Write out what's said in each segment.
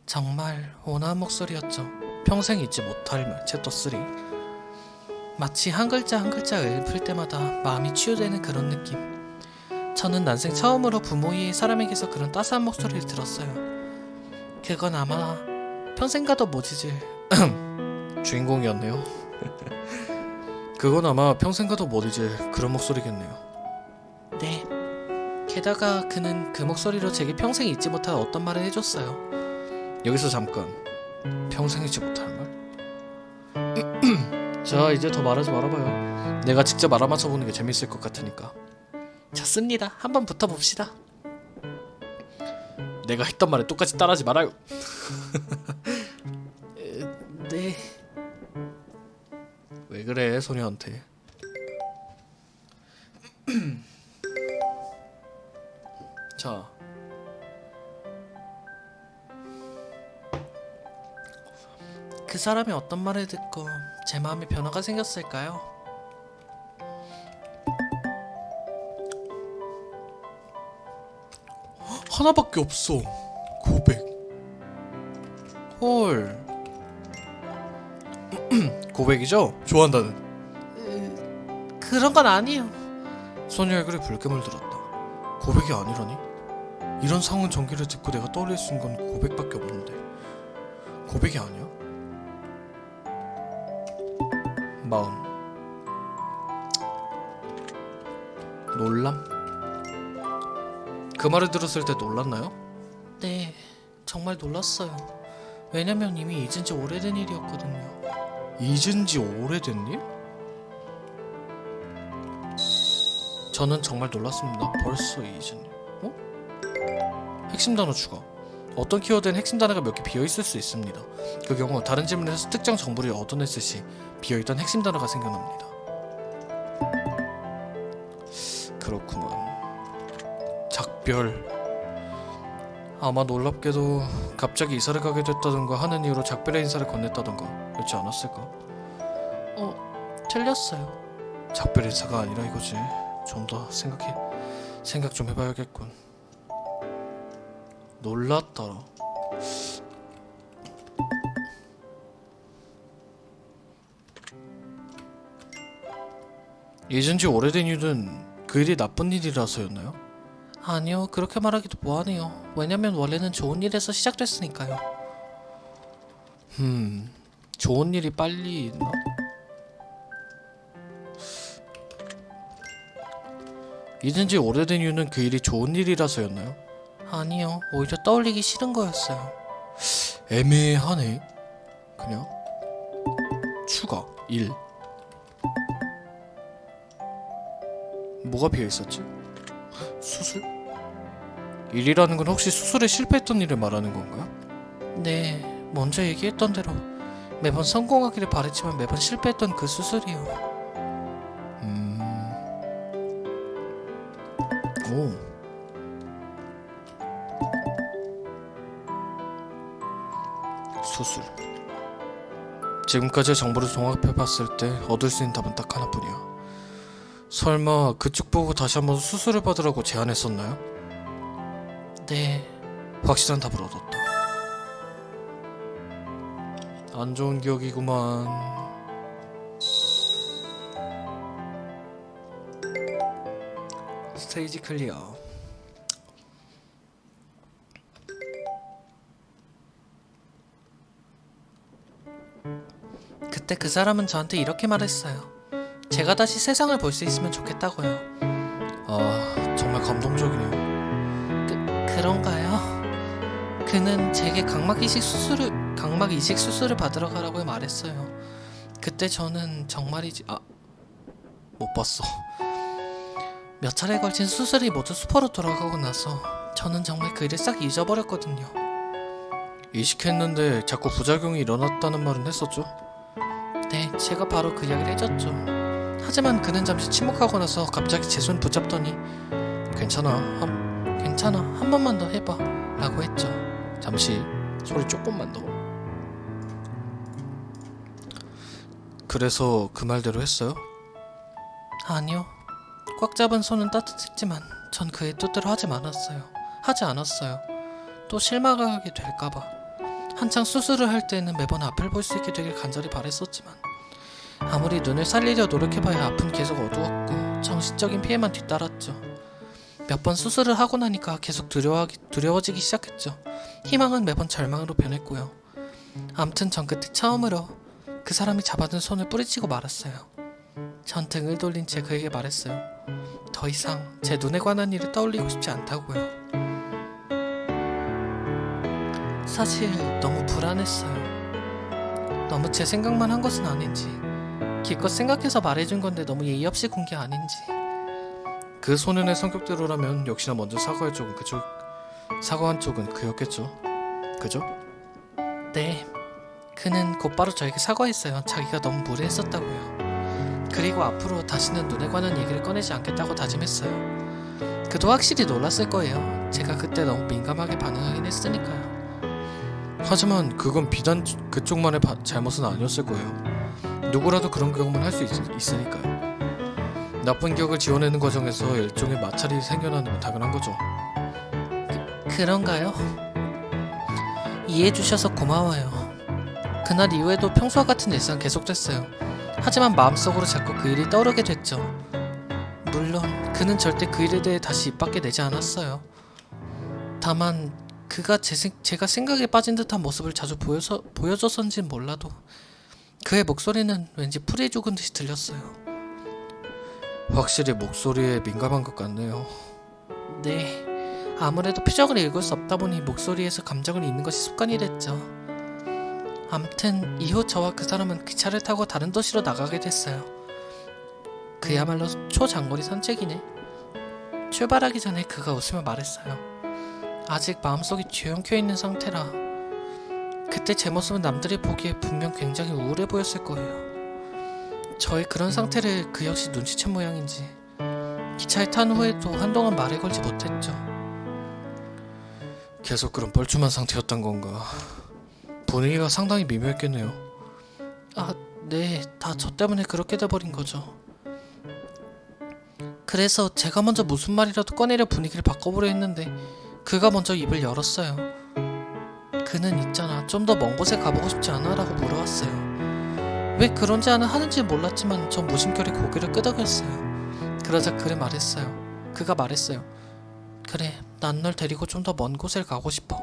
정말 온화한 목소리였죠. 평생 잊지 못할 말 챕터 3. 마치 한 글자 한 글자 읊을 때마다 마음이 치유되는 그런 느낌. 저는 난생 처음으로 부모의 사람에게서 그런 따스한 목소리를 들었어요. 그건 아마 평생 가도 못 잊을 주인공이었네요. 그건 아마 평생 가도 못 잊을 그런 목소리겠네요. 네. 게다가 그는 그 목소리로 제게 평생 잊지 못할 어떤 말을 해줬어요. 여기서 잠깐. 평생 잊지 못할 말? 자, 이제 더 말하지 말아봐요. 내가 직접 알아맞혀보는 게 재밌을 것 같으니까. 좋습니다. 한번 붙어봅시다. 내가 했던 말에 똑같이 따라하지 말아요. 네. 왜 그래, 소녀한테. 자, 그 사람이 어떤 말을 듣고 제 마음에 변화가 생겼을까요? 하나밖에 없어. 고백. 헐. 고백이죠? 좋아한다는. 그런 건 아니에요. 소녀 얼굴에 불금을 들었다. 고백이 아니라니? 이런 상황 전개를 듣고 내가 떠올릴 수 있는 건 고백밖에 없는데. 고백이 아니야? 마음. 놀람? 그 말을 들었을 때 놀랐나요? 네, 정말 놀랐어요. 왜냐면 이미 잊은 지 오래된 일이었거든요. 잊은 지 오래된 일? 저는 정말 놀랐습니다. 벌써 잊은 일. 어? 핵심 단어 추가. 어떤 키워드엔 핵심 단어가 몇 개 비어있을 수 있습니다. 그 경우 다른 질문에서 특정 정보를 얻어냈을 시 비어있던 핵심 단어가 생겨납니다. 그렇구만. 작별. 아마 놀랍게도 갑자기 이사를 가게 됐다던가 하는 이유로 작별의 인사를 건넸다던가 그렇지 않았을까? 틀렸어요. 작별 인사가 아니라 이거지. 좀 더 생각 좀 해봐야겠군. 놀랐더라. 잊은 지 오래된 이유는 그 일이 나쁜 일이라서였나요? 아니요, 그렇게 말하기도 뭐하네요. 왜냐면 원래는 좋은 일에서 시작됐으니까요. 좋은 일이 빨리 있나? 잊은 지 오래된 이유는 그 일이 좋은 일이라서였나요? 아니요, 오히려 떠올리기 싫은 거였어요. 애매하네. 그냥 추가 1. 뭐가 비어있었지? 수술? 일이라는 건 혹시 수술에 실패했던 일을 말하는 건가요? 네, 먼저 얘기했던 대로 매번 성공하기를 바랬지만 매번 실패했던 그 수술이요. 오. 수술. 지금까지의 정보를 종합해봤을 때 얻을 수 있는 답은 딱 하나뿐이야. 설마 그쪽 보고 다시 한번 수술을 받으라고 제안했었나요? 네, 확실한 답을 얻었다. 안 좋은 기억이구만. 스테이지 클리어. 그때 그 사람은 저한테 이렇게 말했어요. 제가 다시 세상을 볼 수 있으면 좋겠다고요. 아, 정말 감동적이네요. 그런가요? 그는 제게 각막 이식 수술을 받으러 가라고 말했어요. 그때 저는 정말이지 못 봤어. 몇 차례에 걸친 수술이 모두 수포로 돌아가고 나서 저는 정말 그 일을 싹 잊어버렸거든요. 이식했는데 자꾸 부작용이 일어났다는 말은 했었죠? 네, 제가 바로 그 이야기를 해줬죠. 하지만 그는 잠시 침묵하고 나서 갑자기 제 손 붙잡더니 괜찮아, 한 번만 더 해봐 라고 했죠. 잠시 소리 조금만 더. 그래서 그 말대로 했어요? 아니요. 꽉 잡은 손은 따뜻했지만 전 그의 뜻대로 하지 않았어요. 또 실망하게 될까봐. 한창 수술을 할 때는 매번 앞을 볼 수 있게 되길 간절히 바랬었지만 아무리 눈을 살리려 노력해봐야 앞은 계속 어두웠고 정신적인 피해만 뒤따랐죠. 몇 번 수술을 하고 나니까 계속 두려워지기 시작했죠. 희망은 매번 절망으로 변했고요. 암튼 전 그때 처음으로 그 사람이 잡아둔 손을 뿌리치고 말았어요. 전 등을 돌린 채 그에게 말했어요. 더 이상 제 눈에 관한 일을 떠올리고 싶지 않다고요. 사실 너무 불안했어요. 너무 제 생각만 한 것은 아닌지, 기껏 생각해서 말해준 건데 너무 예의 없이 군 게 아닌지. 그 소년의 성격대로라면 역시나 먼저 사과한 쪽은 그였겠죠. 그죠? 네. 그는 곧바로 저에게 사과했어요. 자기가 너무 무례했었다고요. 그리고 앞으로 다시는 눈에 관한 얘기를 꺼내지 않겠다고 다짐했어요. 그도 확실히 놀랐을 거예요. 제가 그때 너무 민감하게 반응하긴 했으니까요. 하지만 그건 비단 그쪽만의 잘못은 아니었을 거예요. 누구라도 그런 경험을 할 수 있으니까요. 나쁜 기억을 지워내는 과정에서 일종의 마찰이 생겨나는 건 당연한 거죠. 그런가요? 이해해주셔서 고마워요. 그날 이후에도 평소와 같은 일상 계속됐어요. 하지만 마음속으로 자꾸 그 일이 떠오르게 됐죠. 물론 그는 절대 그 일에 대해 다시 입 밖에 내지 않았어요. 다만 그가 제가 생각에 빠진 듯한 모습을 자주 보여줘서인지는 몰라도 그의 목소리는 왠지 풀이 죽은 듯이 들렸어요. 확실히 목소리에 민감한 것 같네요. 네, 아무래도 표정을 읽을 수 없다 보니 목소리에서 감정을 읽는 것이 습관이 됐죠. 암튼 이후 저와 그 사람은 기차를 타고 다른 도시로 나가게 됐어요. 그야말로 초장거리 산책이네. 출발하기 전에 그가 웃으며 말했어요. 아직 마음속이 뒤엉켜 있는 상태라 그때 제 모습은 남들이 보기에 분명 굉장히 우울해 보였을 거예요. 저의 그런 상태를 그 역시 눈치챈 모양인지 기차에 탄 후에도 한동안 말을 걸지 못했죠. 계속 그런 뻘쭘한 상태였던 건가. 분위기가 상당히 미묘했겠네요. 아, 네, 다 저 때문에 그렇게 돼버린 거죠. 그래서 제가 먼저 무슨 말이라도 꺼내려 분위기를 바꿔보려 했는데 그가 먼저 입을 열었어요. 그는 있잖아, 좀 더 먼 곳에 가보고 싶지 않아? 라고 물어왔어요. 왜 그런지 하는지 몰랐지만 전 무심결에 고개를 끄덕였어요. 그러자 그가 말했어요. 그래, 난 널 데리고 좀 더 먼 곳에 가고 싶어.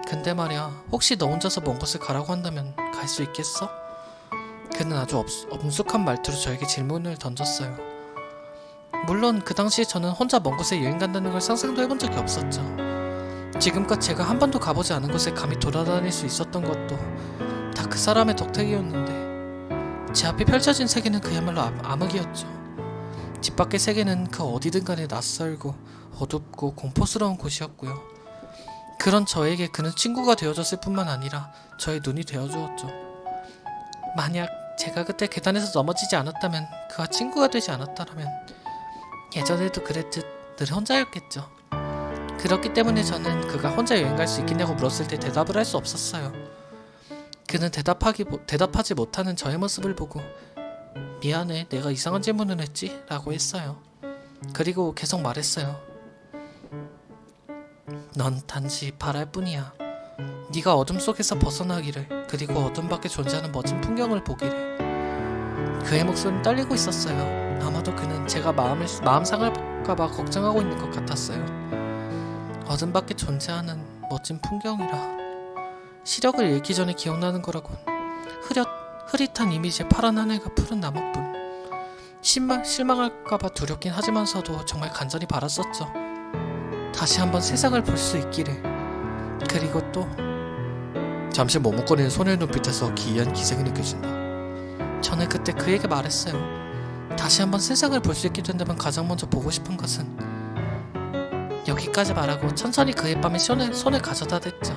근데 말이야, 혹시 너 혼자서 먼 곳을 가라고 한다면 갈 수 있겠어? 그는 아주 엄숙한 말투로 저에게 질문을 던졌어요. 물론 그 당시에 저는 혼자 먼 곳에 여행 간다는 걸 상상도 해본 적이 없었죠. 지금껏 제가 한 번도 가보지 않은 곳에 감히 돌아다닐 수 있었던 것도 다 그 사람의 덕택이었는데 제 앞에 펼쳐진 세계는 그야말로 암흑이었죠. 집 밖의 세계는 그 어디든 간에 낯설고 어둡고 공포스러운 곳이었고요. 그런 저에게 그는 친구가 되어줬을 뿐만 아니라 저의 눈이 되어주었죠. 만약 제가 그때 계단에서 넘어지지 않았다면, 그와 친구가 되지 않았다면 예전에도 그랬듯 늘 혼자였겠죠. 그렇기 때문에 저는 그가 혼자 여행 갈 수 있겠냐고 물었을 때 대답을 할 수 없었어요. 그는 대답하지 못하는 저의 모습을 보고 미안해, 내가 이상한 질문을 했지? 라고 했어요. 그리고 계속 말했어요. 넌 단지 바랄 뿐이야. 네가 어둠 속에서 벗어나기를, 그리고 어둠 밖에 존재하는 멋진 풍경을 보기를. 그의 목소리는 떨리고 있었어요. 아마도 그는 제가 마음 상할까봐 걱정하고 있는 것 같았어요. 어둠 밖에 존재하는 멋진 풍경이라. 시력을 잃기 전에 기억나는 거라곤 흐릿한 이미지의 파란 하늘과 푸른 나무뿐. 실망할까봐 두렵긴 하지만서도 정말 간절히 바랐었죠. 다시 한번 세상을 볼 수 있기를. 그리고 또 잠시 머뭇거리는 소녀의 눈빛에서 기이한 기색이 느껴진다. 저는 그때 그에게 말했어요. 다시 한번 세상을 볼 수 있게 된다면 가장 먼저 보고 싶은 것은. 여기까지 말하고 천천히 그의 뺨에 손을 가져다 댔죠.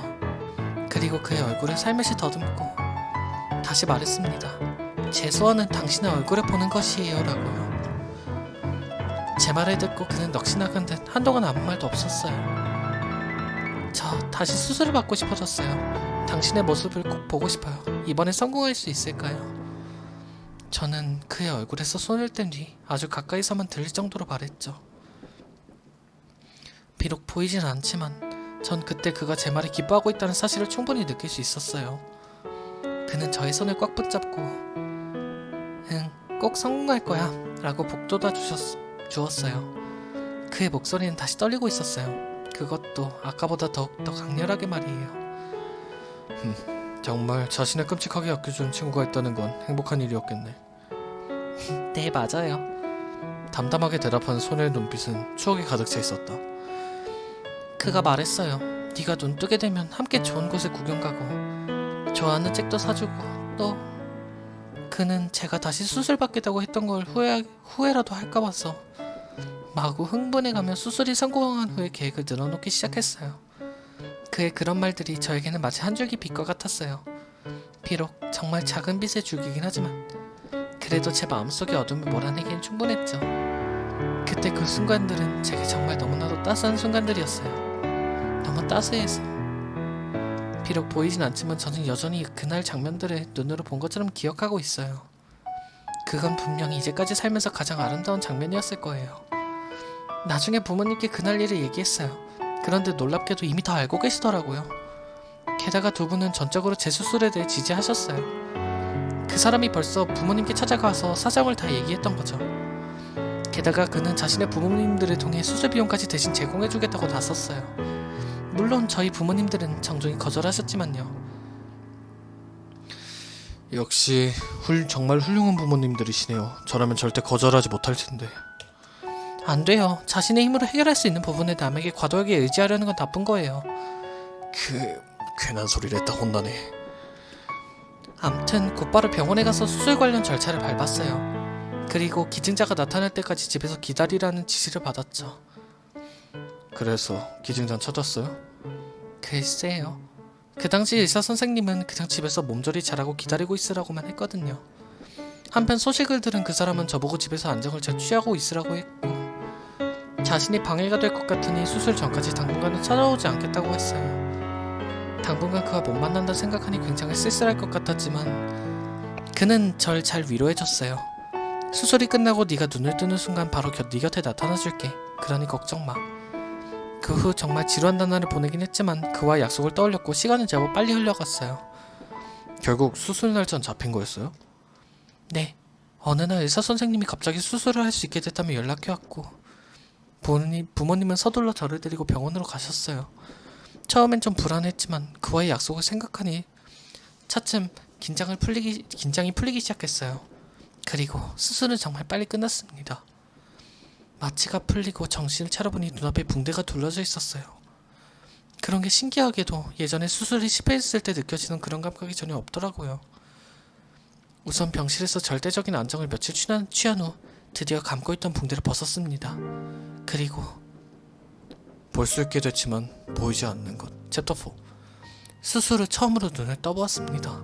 그리고 그의 얼굴에 살며시 더듬고 다시 말했습니다. 제 소원은 당신의 얼굴을 보는 것이에요 라고요. 제 말을 듣고 그는 넋이 나간 듯 한동안 아무 말도 없었어요. 저 다시 수술을 받고 싶어졌어요. 당신의 모습을 꼭 보고 싶어요. 이번에 성공할 수 있을까요? 저는 그의 얼굴에서 손을 뗀 뒤 아주 가까이서만 들릴 정도로 말했죠. 비록 보이진 않지만 전 그때 그가 제 말에 기뻐하고 있다는 사실을 충분히 느낄 수 있었어요. 그는 저의 손을 꽉 붙잡고 응, 꼭 성공할 거야 라고 복돋아 주었어요. 그의 목소리는 다시 떨리고 있었어요. 그것도 아까보다 더욱더 강렬하게 말이에요. 정말 자신을 끔찍하게 아껴주는 친구가 있다는 건 행복한 일이었겠네. 네, 맞아요. 담담하게 대답하는 소녀의 눈빛은 추억이 가득 차 있었다. 그가 말했어요. 네가 눈 뜨게 되면 함께 좋은 곳에 구경 가고 좋아하는 책도 사주고 또 그는 제가 다시 수술받겠다고 했던 걸 후회라도 할까 봐서 마구 흥분해가며 수술이 성공한 후에 계획을 늘어놓기 시작했어요. 그의 그런 말들이 저에게는 마치 한 줄기 빛과 같았어요. 비록 정말 작은 빛의 줄기긴 하지만 그래도 제 마음속의 어둠을 몰아내기엔 충분했죠. 그때 그 순간들은 제게 정말 너무나도 따스한 순간들이었어요. 너무 따스해서 비록 보이진 않지만 저는 여전히 그날 장면들을 눈으로 본 것처럼 기억하고 있어요. 그건 분명히 이제까지 살면서 가장 아름다운 장면이었을 거예요. 나중에 부모님께 그날 일을 얘기했어요. 그런데 놀랍게도 이미 다 알고 계시더라고요. 게다가 두 분은 전적으로 제 수술에 대해 지지하셨어요. 그 사람이 벌써 부모님께 찾아가서 사정을 다 얘기했던 거죠. 게다가 그는 자신의 부모님들을 통해 수술 비용까지 대신 제공해주겠다고 나섰어요. 물론 저희 부모님들은 정중히 거절하셨지만요. 역시 정말 훌륭한 부모님들이시네요. 저라면 절대 거절하지 못할 텐데. 안 돼요. 자신의 힘으로 해결할 수 있는 부분을 남에게 과도하게 의지하려는 건 나쁜 거예요. 괜한 소리를 했다 혼나네. 암튼 곧바로 병원에 가서 수술 관련 절차를 밟았어요. 그리고 기증자가 나타날 때까지 집에서 기다리라는 지시를 받았죠. 그래서 기증자 찾았어요? 글쎄요. 그 당시 의사 선생님은 그냥 집에서 몸조리 잘하고 기다리고 있으라고만 했거든요. 한편 소식을 들은 그 사람은 저보고 집에서 안정을 잘 취하고 있으라고 했고 자신이 방해가 될 것 같으니 수술 전까지 당분간은 찾아오지 않겠다고 했어요. 당분간 그와 못 만난다 생각하니 굉장히 쓸쓸할 것 같았지만 그는 절 잘 위로해줬어요. 수술이 끝나고 네가 눈을 뜨는 순간 바로 네 곁에 나타나줄게. 그러니 걱정 마. 그 후 정말 지루한 나날을 보내긴 했지만 그와 약속을 떠올렸고 시간은 제법 빨리 흘러갔어요. 결국 수술 날짜는 잡힌 거였어요? 네. 어느 날 의사 선생님이 갑자기 수술을 할 수 있게 됐다며 연락해왔고 부모님은 서둘러 저를 데리고 병원으로 가셨어요. 처음엔 좀 불안했지만 그와의 약속을 생각하니 차츰 긴장이 풀리기 시작했어요. 그리고 수술은 정말 빨리 끝났습니다. 마취가 풀리고 정신을 차려보니 눈앞에 붕대가 둘러져 있었어요. 그런 게 신기하게도 예전에 수술이 실패했을 때 느껴지는 그런 감각이 전혀 없더라고요. 우선 병실에서 절대적인 안정을 며칠 취한 후 드디어 감고 있던 붕대를 벗었습니다. 그리고 볼 수 있게 됐지만 보이지 않는 것. 챕터 4. 수술 후 처음으로 눈을 떠보았습니다.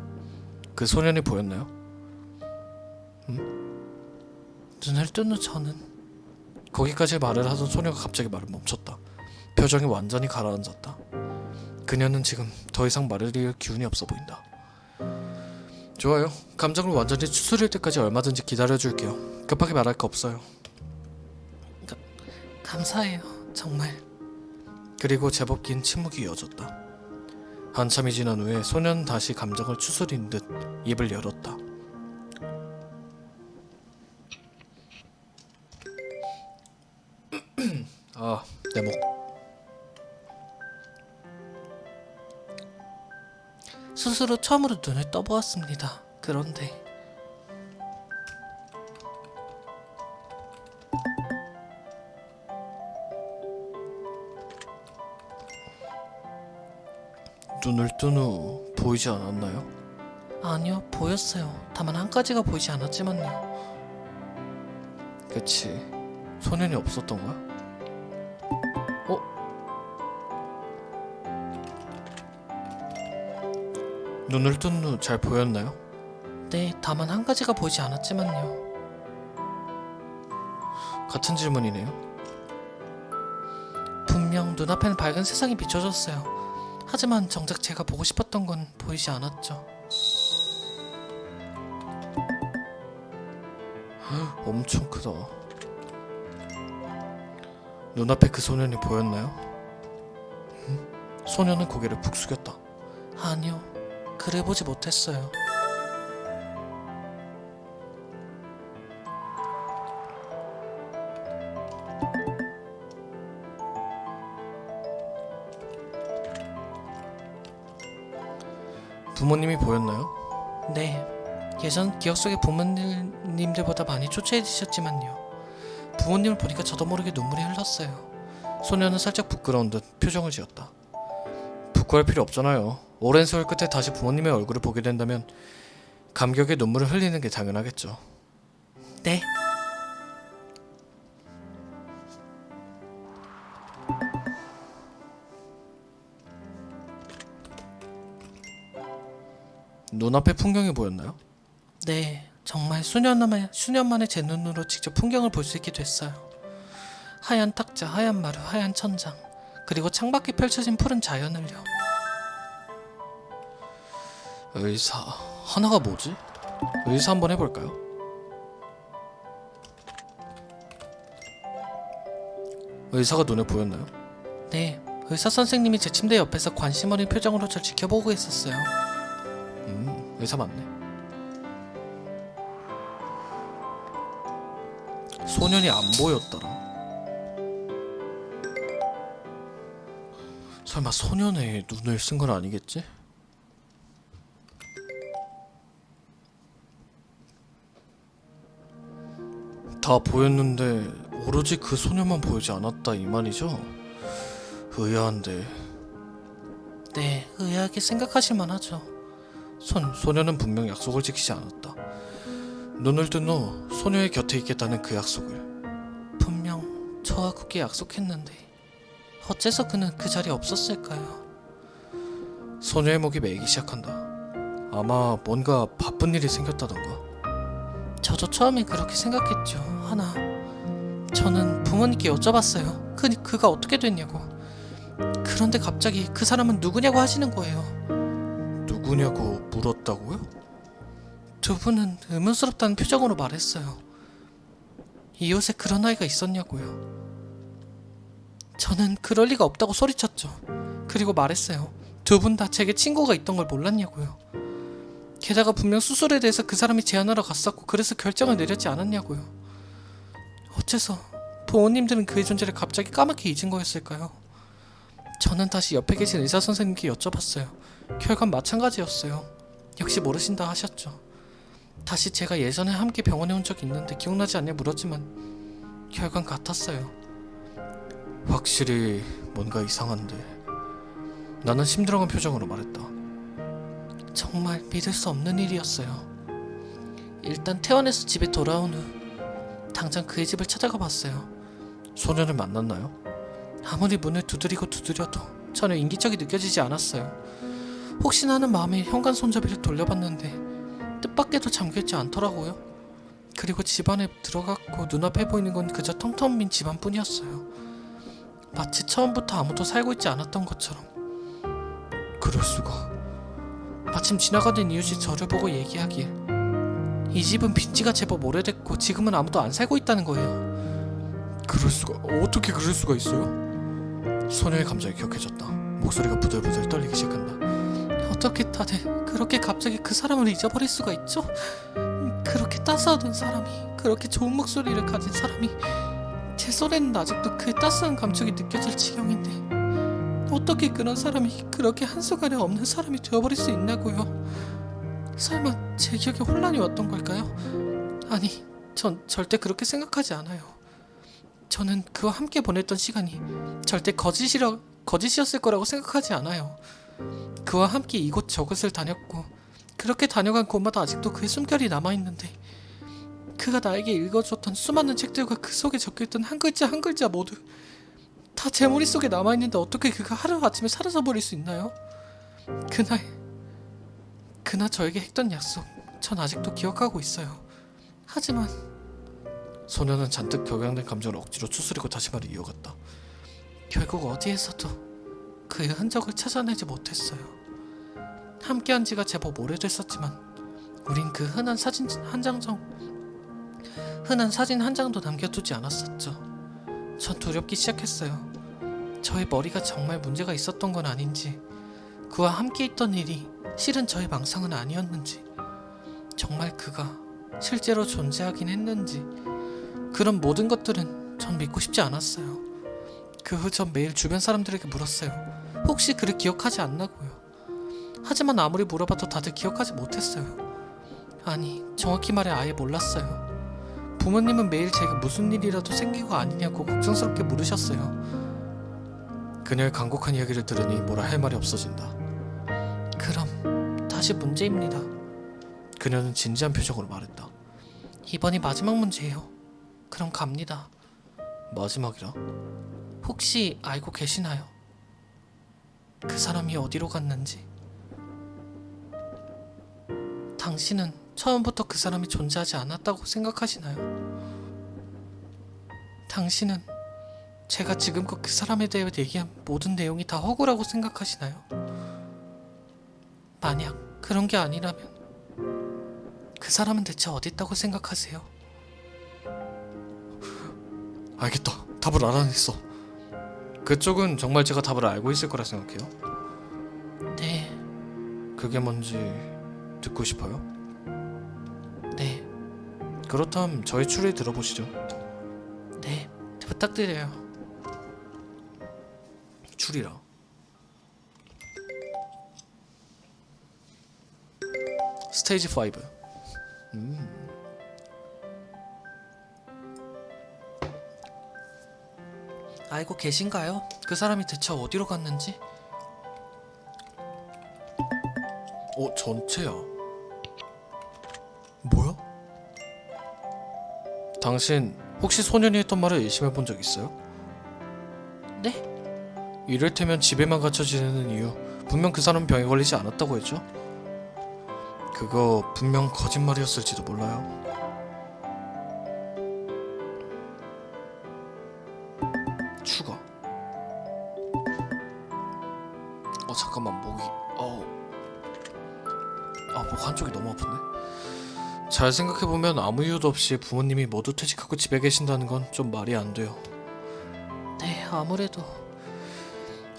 그 소년이 보였나요? 눈을 뜬 후 저는 거기까지 말을 하던 소녀가 갑자기 말을 멈췄다. 표정이 완전히 가라앉았다. 그녀는 지금 더 이상 말을 이을 기운이 없어 보인다. 좋아요. 감정을 완전히 추스릴 때까지 얼마든지 기다려줄게요. 급하게 말할 거 없어요. 감사해요. 정말. 그리고 제법 긴 침묵이 이어졌다. 한참이 지난 후에 소녀는 다시 감정을 추스린 듯 입을 열었다. 아, 내 목. 수술 후 처음으로 눈을 떠보았습니다. 그런데 눈을 뜬 후 보이지 않았나요? 아니요, 보였어요. 다만 한 가지가 보이지 않았지만요. 그치. 소년이 없었던 거야? 눈을 뜬 후 잘 보였나요? 네, 다만 한 가지가 보이지 않았지만요. 같은 질문이네요. 분명 눈앞에는 밝은 세상이 비춰졌어요. 하지만 정작 제가 보고 싶었던 건 보이지 않았죠. 엄청 크다. 눈앞에 그 소년이 보였나요? 소녀는 고개를 푹 숙였다. 아니요, 그래 보지 못했어요. 부모님이 보였나요? 네, 예전 기억 속의 부모님들보다 많이 초췌해지셨지만요. 부모님을 보니까 저도 모르게 눈물이 흘렀어요. 소녀는 살짝 부끄러운 듯 표정을 지었다. 부끄러울 필요 없잖아요. 오랜 세월 끝에 다시 부모님의 얼굴을 보게 된다면 감격에 눈물을 흘리는 게 당연하겠죠. 네, 눈앞에 풍경이 보였나요? 네, 정말 수년 만에 제 눈으로 직접 풍경을 볼 수 있게 됐어요. 하얀 탁자, 하얀 마루, 하얀 천장, 그리고 창밖에 펼쳐진 푸른 자연을요. 의사... 하나가 뭐지? 의사 한번 해볼까요? 의사가 눈에 보였나요? 네, 의사 선생님이 제 침대 옆에서 관심 어린 표정으로 절 지켜보고 있었어요. 의사 맞네. 소년이 안 보였더라. 설마 소년의 눈을 쓴 건 아니겠지? 다 보였는데 오로지 그 소년만 보이지 않았다 이 말이죠? 의아한데. 네, 의아하게 생각하실 만하죠. 소년은 분명 약속을 지키지 않았다. 눈을 뜬 후 소녀의 곁에 있겠다는 그 약속을. 분명 저와 굳게 약속했는데 어째서 그는 그 자리에 없었을까요? 소녀의 목이 메이기 시작한다. 아마 뭔가 바쁜 일이 생겼다던가. 저도 처음에 그렇게 생각했죠. 하나, 저는 부모님께 여쭤봤어요. 그가 어떻게 됐냐고. 그런데 갑자기 그 사람은 누구냐고 하시는 거예요. 누구냐고 물었다고요? 두 분은 의문스럽다는 표정으로 말했어요. 이웃에 그런 아이가 있었냐고요. 저는 그럴 리가 없다고 소리쳤죠. 그리고 말했어요. 두 분 다 제게 친구가 있던 걸 몰랐냐고요. 게다가 분명 수술에 대해서 그 사람이 제안하러 갔었고 그래서 결정을 내렸지 않았냐고요. 어째서 부모님들은 그의 존재를 갑자기 까맣게 잊은 거였을까요? 저는 다시 옆에 계신 의사 선생님께 여쭤봤어요. 결과는 마찬가지였어요. 역시 모르신다 하셨죠. 다시 제가 예전에 함께 병원에 온 적이 있는데 기억나지 않냐 물었지만 결과는 같았어요. 확실히 뭔가 이상한데. 나는 심드렁한 표정으로 말했다. 정말 믿을 수 없는 일이었어요. 일단 퇴원해서 집에 돌아온 후 당장 그의 집을 찾아가 봤어요. 소년을 만났나요? 아무리 문을 두드려도 전혀 인기척이 느껴지지 않았어요. 혹시나 하는 마음에 현관 손잡이를 돌려봤는데 뜻밖에도 잠겨있지 않더라고요. 그리고 집 안에 들어갔고 눈앞에 보이는 건 그저 텅텅 빈 집안뿐이었어요. 마치 처음부터 아무도 살고 있지 않았던 것처럼. 그럴 수가. 마침 지나가던 이웃이 저를 보고 얘기하길 이 집은 빈지가 제법 오래됐고 지금은 아무도 안 살고 있다는 거예요. 그럴 수가. 어떻게 그럴 수가 있어요? 소녀의 감정이 격해졌다. 목소리가 부들부들 떨리기 시작한다. 어떻게 다들 그렇게 갑자기 그 사람을 잊어버릴 수가 있죠? 그렇게 따스하던 사람이, 그렇게 좋은 목소리를 가진 사람이 제 손에는 아직도 그 따스한 감촉이 느껴질 지경인데 어떻게 그런 사람이 그렇게 한순간에 없는 사람이 되어버릴 수 있냐고요. 설마 제 기억에 혼란이 왔던 걸까요? 아니, 전 절대 그렇게 생각하지 않아요. 저는 그와 함께 보냈던 시간이 절대 거짓이었을 거라고 생각하지 않아요. 그와 함께 이곳저곳을 다녔고 그렇게 다녀간 곳마다 아직도 그의 숨결이 남아있는데 그가 나에게 읽어줬던 수많은 책들과 그 속에 적혀있던 한 글자 한 글자 모두 다 제 머릿속에 남아있는데 어떻게 그가 하루아침에 사라져버릴 수 있나요? 그날 저에게 했던 약속 전 아직도 기억하고 있어요. 하지만 소녀는 잔뜩 격양된 감정을 억지로 추스리고 다시 말을 이어갔다. 결국 어디에서도 그의 흔적을 찾아내지 못했어요. 함께한 지가 제법 오래됐었지만 우린 그 흔한 사진 한 장도 남겨두지 않았었죠. 전 두렵기 시작했어요. 저의 머리가 정말 문제가 있었던 건 아닌지, 그와 함께 있던 일이 실은 저의 망상은 아니었는지, 정말 그가 실제로 존재하긴 했는지, 그런 모든 것들은 전 믿고 싶지 않았어요. 그 후 전 매일 주변 사람들에게 물었어요. 혹시 그를 기억하지 않나고요. 하지만 아무리 물어봐도 다들 기억하지 못했어요. 아니, 정확히 말해 아예 몰랐어요. 부모님은 매일 제가 무슨 일이라도 생긴 거 아니냐고 걱정스럽게 물으셨어요. 그녀의 간곡한 이야기를 들으니 뭐라 할 말이 없어진다. 그럼 다시 문제입니다. 그녀는 진지한 표정으로 말했다. 이번이 마지막 문제예요. 그럼 갑니다. 마지막이라? 혹시 알고 계시나요? 그 사람이 어디로 갔는지. 당신은 처음부터 그 사람이 존재하지 않았다고 생각하시나요? 당신은 제가 지금껏 그 사람에 대해 얘기한 모든 내용이 다 허구라고 생각하시나요? 만약 그런 게 아니라면 그 사람은 대체 어디 있다고 생각하세요? 알겠다. 답을 알아냈어. 그쪽은 정말 제가 답을 알고 있을 거라 생각해요? 네, 그게 뭔지 듣고 싶어요? 네, 그렇다면 저희 추리 들어보시죠. 네, 부탁드려요. 추리라. 스테이지 5. 알고 계신가요? 그 사람이 대체 어디로 갔는지? 전체야. 뭐야? 당신 혹시 소년이 했던 말을 의심해 본 적 있어요? 네? 이를테면 집에만 갇혀 지내는 이유, 분명 그 사람은 병에 걸리지 않았다고 했죠? 그거 분명 거짓말이었을지도 몰라요. 추가. 잠깐만, 목이 목 한쪽이 너무 아픈데? 잘 생각해보면 아무 이유도 없이 부모님이 모두 퇴직하고 집에 계신다는 건 좀 말이 안 돼요. 네, 아무래도.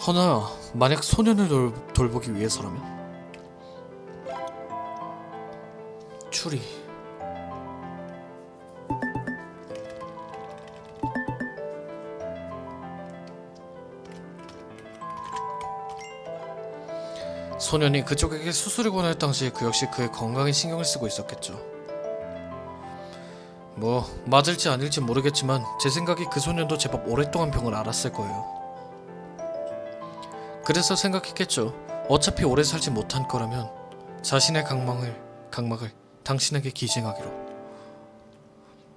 허나야, 만약 소년을 돌보기 위해서라면? 추리. 소년이 그쪽에게 수술을 권할 당시 그 역시 그의 건강에 신경을 쓰고 있었겠죠. 뭐 맞을지 아닐지 모르겠지만 제 생각에 그 소년도 제법 오랫동안 병을 앓았을 거예요. 그래서 생각했겠죠. 어차피 오래 살지 못한 거라면 자신의 각막을 당신에게 기증하기로.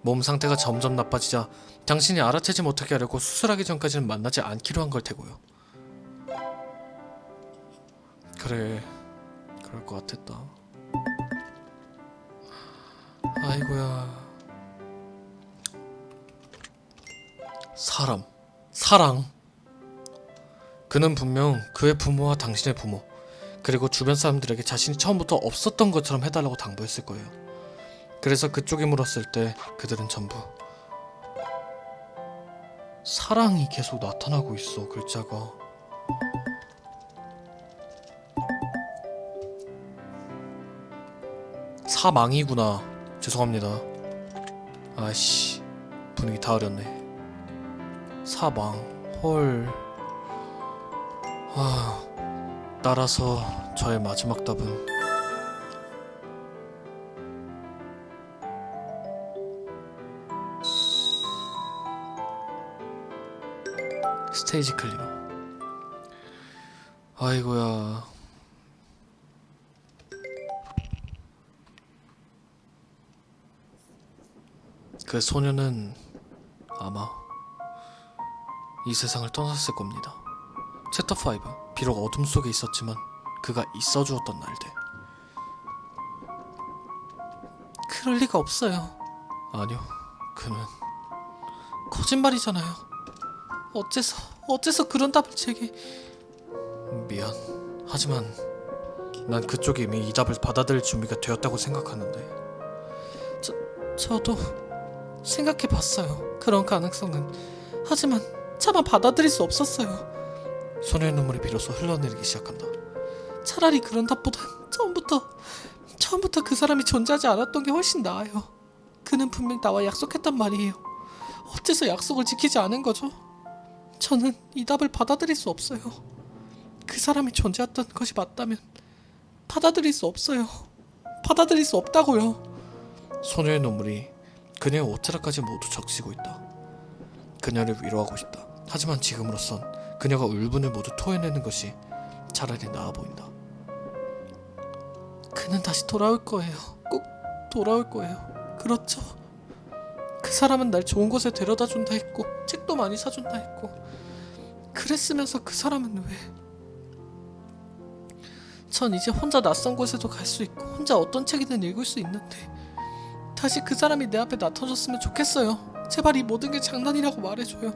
몸 상태가 점점 나빠지자 당신이 알아채지 못하게 하려고 수술하기 전까지는 만나지 않기로 한 걸 테고요. 그래, 그럴 것 같았다. 아이고야. 사랑. 그는 분명 그의 부모와 당신의 부모, 그리고 주변 사람들에게 자신이 처음부터 없었던 것처럼 해달라고 당부했을 거예요. 그래서 그쪽이 물었을 때 그들은 전부 사랑이 계속 나타나고 있어. 글자가 사망이구나. 죄송합니다. 아씨, 분위기 다 어렸네. 사망. 헐. 따라서 저의 마지막 답은 스테이지 클리어. 아이고야. 그 소녀는 아마 이 세상을 떠났을 겁니다. 챕터 5. 비록 어둠 속에 있었지만 그가 있어주었던 날들. 그럴 리가 없어요. 아니요, 그는 거짓말이잖아요. 어째서 그런 답을 제게. 미안. 하지만 난 그쪽이 이미 이 답을 받아들일 준비가 되었다고 생각하는데. 저도 생각해봤어요. 그런 가능성은. 하지만 차마 받아들일 수 없었어요. 소녀의 눈물이 비로소 흘러내리기 시작한다. 차라리 그런 답보단 처음부터 그 사람이 존재하지 않았던 게 훨씬 나아요. 그는 분명 나와 약속했단 말이에요. 어째서 약속을 지키지 않은 거죠? 저는 이 답을 받아들일 수 없어요. 그 사람이 존재했던 것이 맞다면 받아들일 수 없어요. 받아들일 수 없다고요. 소녀의 눈물이 그녀의 옷자락까지 모두 적시고 있다. 그녀를 위로하고 싶다. 하지만 지금으로선 그녀가 울분을 모두 토해내는 것이 차라리 나아 보인다. 그는 다시 돌아올 거예요. 꼭 돌아올 거예요. 그렇죠? 그 사람은 날 좋은 곳에 데려다 준다 했고 책도 많이 사준다 했고 그랬으면서 그 사람은 왜? 전 이제 혼자 낯선 곳에도 갈 수 있고 혼자 어떤 책이든 읽을 수 있는데 다시 그 사람이 내 앞에 나타났으면 좋겠어요. 제발 이 모든 게 장난이라고 말해줘요.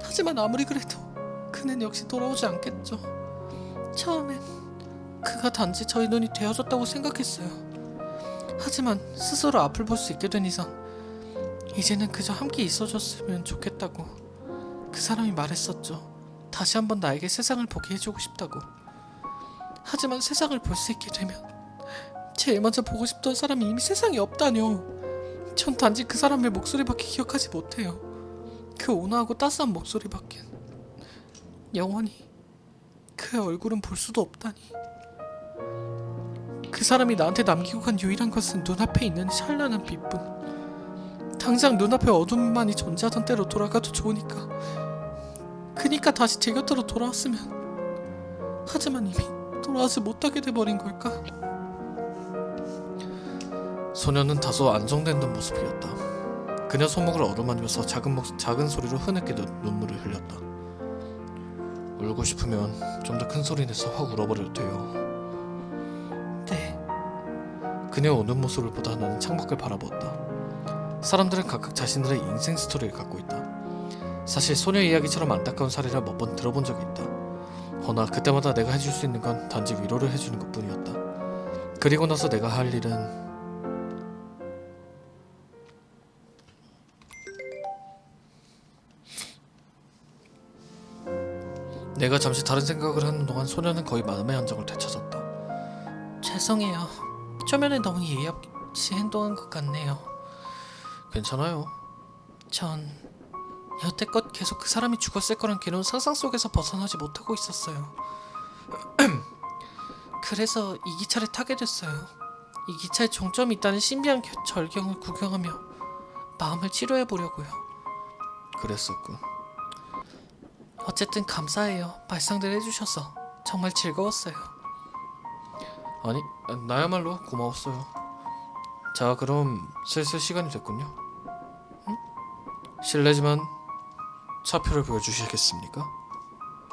하지만 아무리 그래도 그는 역시 돌아오지 않겠죠. 처음엔 그가 단지 저희 눈이 되어줬다고 생각했어요. 하지만 스스로 앞을 볼 수 있게 된 이상 이제는 그저 함께 있어줬으면 좋겠다고 그 사람이 말했었죠. 다시 한번 나에게 세상을 보게 해주고 싶다고. 하지만 세상을 볼 수 있게 되면 제일 먼저 보고 싶던 사람이 이미 세상에 없다뇨. 전 단지 그 사람의 목소리밖에 기억하지 못해요. 그 온화하고 따스한 목소리밖엔. 영원히 그의 얼굴은 볼 수도 없다니. 그 사람이 나한테 남기고 간 유일한 것은 눈앞에 있는 찬란한 빛뿐. 당장 눈앞에 어둠만이 존재하던 때로 돌아가도 좋으니까. 그니까 다시 제 곁으로 돌아왔으면. 하지만 이미 돌아오지 못하게 돼버린 걸까? 소녀는 다소 안정된 듯 모습이었다. 그녀 손목을 어루만지면서 작은 소리로 흐느끼 눈물을 흘렸다. 울고 싶으면 좀 더 큰 소리 내서 확 울어버려도 돼요. 네. 그녀 우는 모습을 보다 나는 창밖을 바라보았다. 사람들은 각각 자신들의 인생 스토리를 갖고 있다. 사실 소녀 이야기처럼 안타까운 사례를 몇 번 들어본 적이 있다. 허나 그때마다 내가 해줄 수 있는 건 단지 위로를 해주는 것뿐이었다. 그리고 나서 내가 할 일은 내가 잠시 다른 생각을 하는 동안 소녀는 거의 마음의 안정을 되찾았다. 죄송해요. 초면에 너무 예의 없이 행동한 것 같네요. 괜찮아요. 전 여태껏 계속 그 사람이 죽었을 거란 괴로운 상상 속에서 벗어나지 못하고 있었어요. 그래서 이 기차를 타게 됐어요. 이 기차에 종점이 있다는 신비한 절경을 구경하며 마음을 치료해 보려고요. 그랬었군. 어쨌든 감사해요. 발상들 해주셔서 정말 즐거웠어요. 아니, 나야말로 고마웠어요. 자, 그럼 슬슬 시간이 됐군요. 실례지만 차표를 보여주시겠습니까?